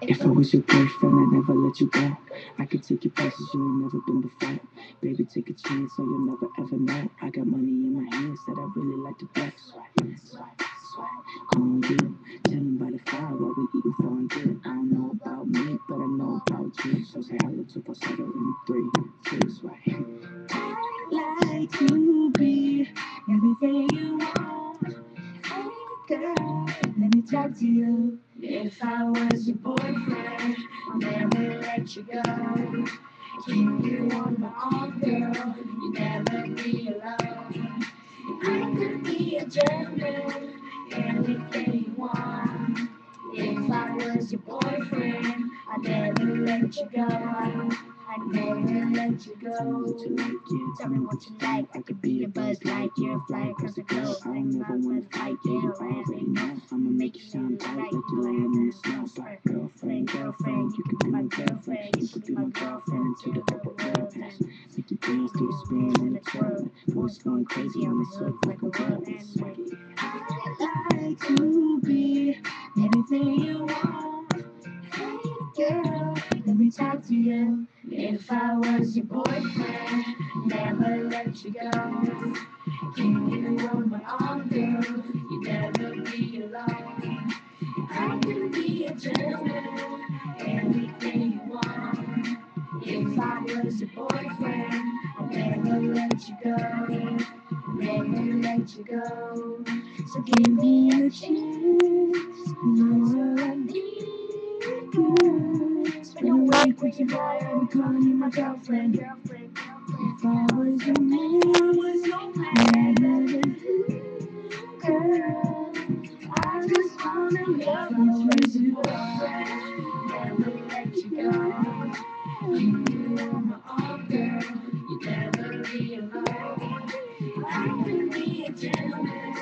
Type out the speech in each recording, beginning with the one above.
If I was your boyfriend, I'd never let you go. I could take you places you ain't never been before. Baby, take a chance, so you'll never ever know. I got money in my hands that I really like to flex. Swipe on you. Chilling by the fire while we eating fondue. I don't know about me, but I know about you. So say hello to falsetto in 3, 2, swipe. I'd like to be everything you want. Hey girl, let me talk to you. If I was your boyfriend, I'll never let you go. Keep you on my arm, girl. You never be alone. I could be a gentleman, anything you want. If I was your boyfriend, I'd never let you go. I'd never let you go. Tell me what you like. I could be a Buzz like you're flying across the globe. I ain't never wanna fight, yeah, you already know. I'ma make you sound tight like you're laying in the snow. But girlfriend, you could be my girlfriend. You could be my girlfriend until the whole world ends. Make you dance to the spin and the twirl. Voice going crazy on this hook like a whirlwind. I'd like to be anything you want. Hey girl, let me talk to you. If I was your boyfriend, never let you go. Keep you on my arm, girl. You never be alone. I can be a gentleman, anything you want. If I was your boyfriend, I'd never let you go. Never let you go. So give me a chance. You're all I need, girl. Spend a week with your boy, I'll be calling you my girlfriend. If I was your man, I'd never do, girl. I just wanna love you as your boyfriend. Never let you go. You are my arm, girl. You never be alone. I can be a gentleman,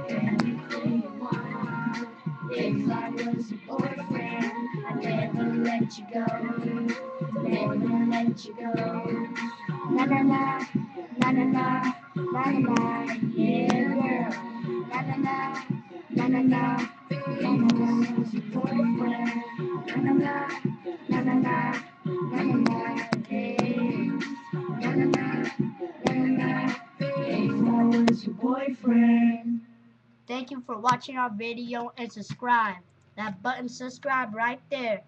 anything you want. If I was your boyfriend, I'd never let you go. Never let you go. Na na na, na na na, na na na, yeah, girl. Na na na, na na na, na na na, your boyfriend. Na na na, na na na, na na na, hey. Na na na, na na na, if I was your boyfriend. Thank you for watching our video and subscribe. That button subscribe right there.